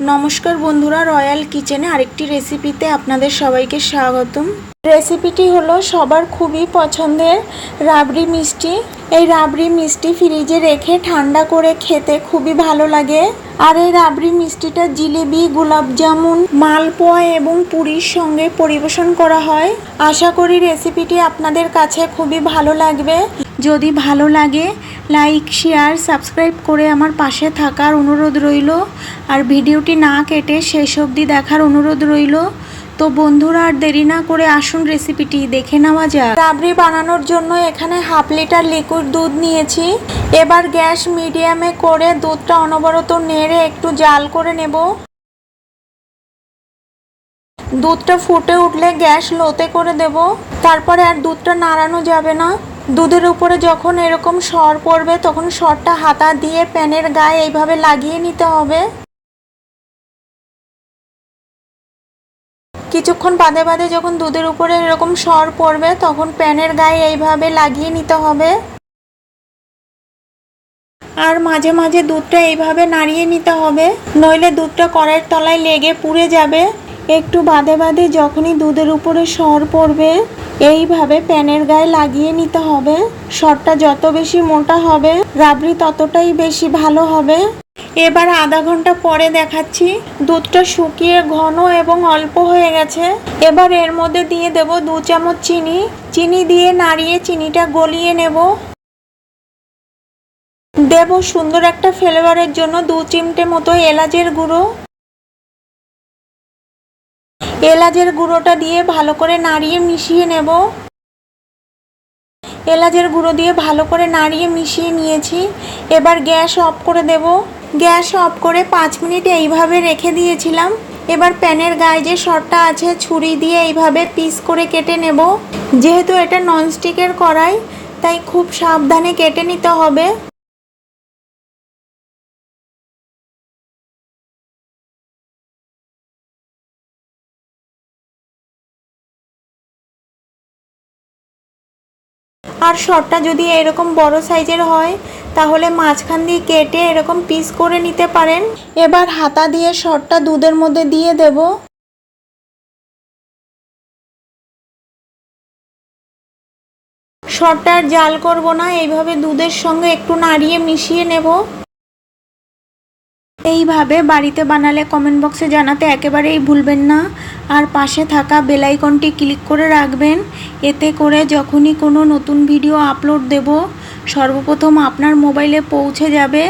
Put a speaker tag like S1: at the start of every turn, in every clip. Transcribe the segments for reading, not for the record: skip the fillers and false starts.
S1: নমস্কার বন্ধুরা, রয়্যাল কিচেনে আরেকটি রেসিপিতে আপনাদের সবাইকে স্বাগতম। রেসিপিটি হলো সবার খুবই পছন্দের রাবড়ি মিষ্টি। এই রাবড়ি মিষ্টি ফ্রিজে রেখে ঠান্ডা করে খেতে খুবই ভালো লাগে। আর এই রাবড়ি মিষ্টিটা জিলেবি, গোলাপ জামুন, মালপোয়া এবং পুরীর সঙ্গে পরিবেশন করা হয়। আশা করি রেসিপিটি আপনাদের কাছে খুবই ভালো লাগবে। যদি ভালো লাগে লাইক, শেয়ার, সাবস্ক্রাইব করে আমার পাশে থাকার অনুরোধ রইল। আর ভিডিওটি না কেটে শেষ অবধি দেখার অনুরোধ রইল। তো বন্ধুরা, আর দেরি না করে আসুন রেসিপিটি দেখে নেওয়া যাক। রাবড়ি বানানোর জন্য এখানে হাফ লিটার লিকুইড দুধ নিয়েছি। এবার গ্যাস মিডিয়ামে করে দুধটা অনবরত নেড়ে একটু জাল করে নেব। দুধটা ফুটে উঠলে গ্যাস লোতে করে দেব। তারপরে আর দুধটা নাড়ানো যাবে না। দুধের উপরে যখন এরকম সর পড়বে তখন সরটা হাতা দিয়ে প্যানের গায়ে এইভাবে লাগিয়ে নিতে হবে। কিছুক্ষণ বাদে বাদে যখন দুধের উপরে এরকম সর পড়বে তখন প্যানের গায়ে এইভাবে লাগিয়ে নিতে হবে। আর মাঝে মাঝে দুধটা এইভাবে নাড়িয়ে নিতে হবে, নইলে দুধটা কড়াইয়ের তলায় লেগে পুড়ে যাবে। একটু বাদে বাদে যখনই দুধের উপরে সর পড়বে এইভাবে প্যানের গায়ে লাগিয়ে নিতে হবে। সরটা যত বেশি মোটা হবে রাবড়ি ততটাই বেশি ভালো হবে। এবার আধা ঘন্টা পরে দেখাচ্ছি, দুধটা শুকিয়ে ঘন এবং অল্প হয়ে গেছে। এবার এর মধ্যে দিয়ে দেব 2 চামচ চিনি। চিনি দিয়ে নাড়িয়ে চিনিটা গলিয়ে নেব। দেব সুন্দর একটা ফ্লেভারের জন্য 2 চিমটে মতো এলাচের গুঁড়ো। এলাচের গুঁড়োটা দিয়ে ভালো করে নাড়িয়ে মিশিয়ে নেব। এলাচের গুঁড়ো দিয়ে ভালো করে নাড়িয়ে মিশিয়ে নিয়েছি। এবার গ্যাস অফ করে দেব। গ্যাস অফ করে 5 মিনিট এইভাবে রেখে দিয়েছিলাম। এবার প্যানের গায়ে যে সরটা আছে ছুরি দিয়ে এইভাবে পিস করে কেটে নেব। যেহেতু এটা ননস্টিকের কড়াই তাই খুব সাবধানে কেটে নিতে হবে। আর সরটা যদি এরকম বড় সাইজের হয় তাহলে মাঝখান দিয়ে কেটে এরকম পিস করে নিতে পারেন। এবার হাতা দিয়ে সরটা দুধের মধ্যে দিয়ে দেব। সরটা আর জাল করব না, এইভাবে দুধের সঙ্গে একটু নাড়িয়ে মিশিয়ে নেব। এইভাবে বাড়িতে বানালে কমেন্ট বক্সে জানাতে একেবারেই ভুলবেন না। আর পাশে থাকা বেল আইকনটি ক্লিক করে রাখবেন। এতে করে যখনই কোনো নতুন ভিডিও আপলোড দেব সর্বপ্রথম আপনার মোবাইলে পৌঁছে যাবে।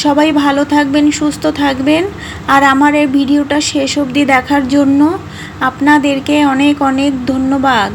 S1: সবাই ভালো থাকবেন, সুস্থ থাকবেন। আর আমার এই ভিডিওটা শেষ অবধি দেখার জন্য আপনাদেরকে অনেক অনেক ধন্যবাদ।